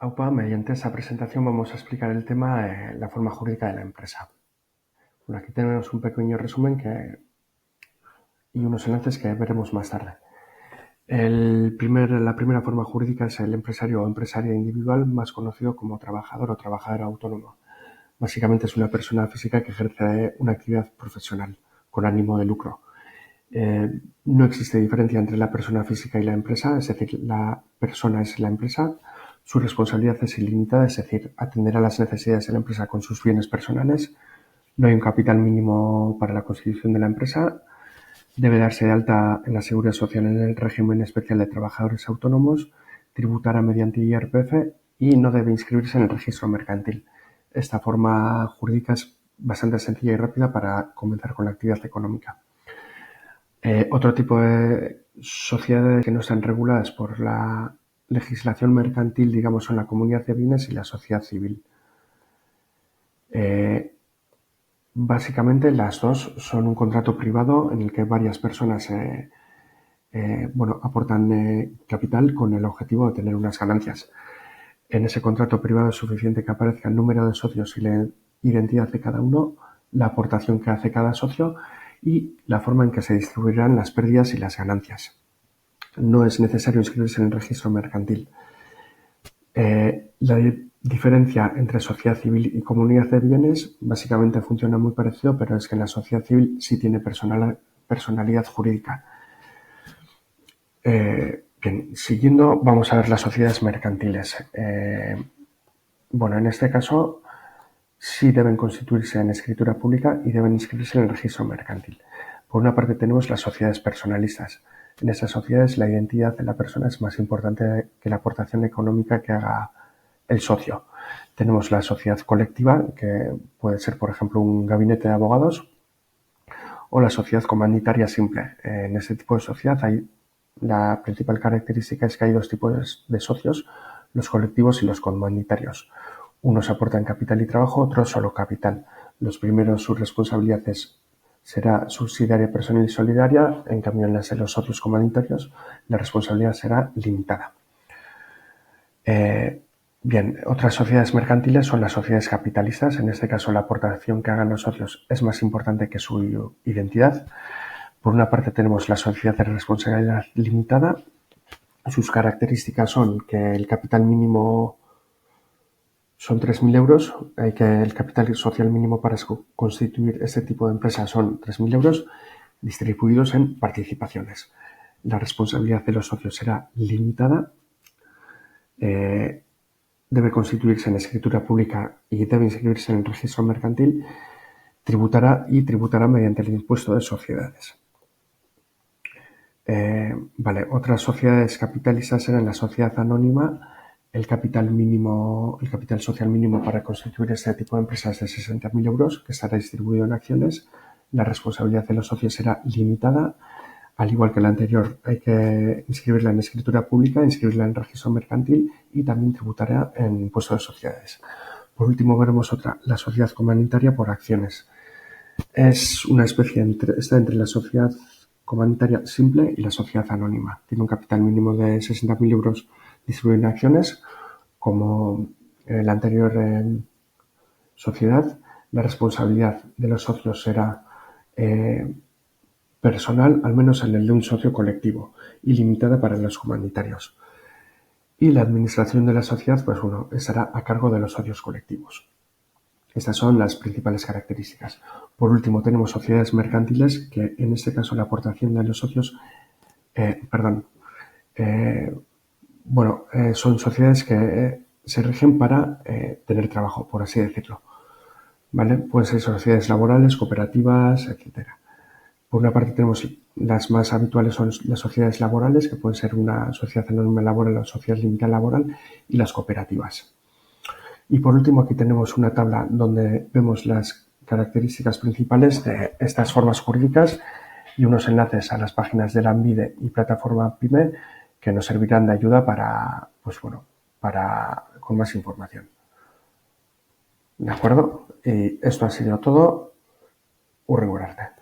Aupa, mediante esta presentación vamos a explicar el tema de la forma jurídica de la empresa. Bueno, aquí tenemos un pequeño resumen y unos enlaces que veremos más tarde. La primera forma jurídica es el empresario o empresaria individual, más conocido como trabajador o trabajadora autónomo. Básicamente es una persona física que ejerce una actividad profesional con ánimo de lucro. No existe diferencia entre la persona física y la empresa, es decir, la persona es la empresa. Su responsabilidad es ilimitada, es decir, atenderá las necesidades de la empresa con sus bienes personales. No hay un capital mínimo para la constitución de la empresa. Debe darse de alta en la Seguridad Social en el régimen especial de trabajadores autónomos. Tributará mediante IRPF y no debe inscribirse en el registro mercantil. Esta forma jurídica es bastante sencilla y rápida para comenzar con la actividad económica. Otro tipo de sociedades que no están reguladas por la legislación mercantil, digamos, son la comunidad de bienes y la sociedad civil. Básicamente las dos son un contrato privado en el que varias personas aportan capital con el objetivo de tener unas ganancias. En ese contrato privado es suficiente que aparezca el número de socios y la identidad de cada uno, la aportación que hace cada socio y la forma en que se distribuirán las pérdidas y las ganancias. No es necesario inscribirse en el registro mercantil. La diferencia entre sociedad civil y comunidad de bienes básicamente funciona muy parecido, pero es que en la sociedad civil sí tiene personalidad jurídica. Bien, siguiendo, vamos a ver las sociedades mercantiles. En este caso sí deben constituirse en escritura pública y deben inscribirse en el registro mercantil. Por una parte tenemos las sociedades personalistas. En esas sociedades la identidad de la persona es más importante que la aportación económica que haga el socio. Tenemos la sociedad colectiva, que puede ser, por ejemplo, un gabinete de abogados, o la sociedad comanditaria simple. En este tipo de sociedad la principal característica es que hay dos tipos de socios, los colectivos y los comanditarios. Unos aportan capital y trabajo, otros solo capital. Los primeros, su responsabilidad será subsidiaria, personal y solidaria. En cambio, en las de los socios comanditarios, la responsabilidad será limitada. Bien, otras sociedades mercantiles son las sociedades capitalistas. En este caso, la aportación que hagan los socios es más importante que su identidad. Por una parte tenemos la sociedad de responsabilidad limitada. Sus características son que el capital mínimo son 3.000 euros, que el capital social mínimo para constituir este tipo de empresa son 3.000 euros distribuidos en participaciones. La responsabilidad de los socios será limitada. Debe constituirse en escritura pública y debe inscribirse en el registro mercantil. Tributará mediante el impuesto de sociedades. Otras sociedades capitalistas eran la sociedad anónima. El capital social mínimo para constituir este tipo de empresas es de 60.000 euros, que estará distribuido en acciones. La responsabilidad de los socios será limitada. Al igual que la anterior, hay que inscribirla en escritura pública, inscribirla en el registro mercantil y también tributará en impuesto de sociedades. Por último, veremos otra, la sociedad comanditaria por acciones. Es una especie está entre la sociedad comanditaria simple y la sociedad anónima. Tiene un capital mínimo de 60.000 euros distribuido en acciones. Como en la anterior sociedad, la responsabilidad de los socios será personal, al menos en el de un socio colectivo, y limitada para los comanditarios. Y la administración de la sociedad, estará a cargo de los socios colectivos. Estas son las principales características. Por último, tenemos sociedades mercantiles, que en este caso la aportación de los socios, son sociedades que se rigen para tener trabajo, por así decirlo. ¿Vale? Pueden ser sociedades laborales, cooperativas, etcétera. Por una parte tenemos las más habituales son las sociedades laborales, que pueden ser una sociedad anónima laboral o sociedad limitada laboral, y las cooperativas. Y por último, aquí tenemos una tabla donde vemos las características principales de estas formas jurídicas y unos enlaces a las páginas de la AMBIDE y plataforma PYME que nos servirán de ayuda con más información. ¿De acuerdo? Y esto ha sido todo. Hurrengo arte.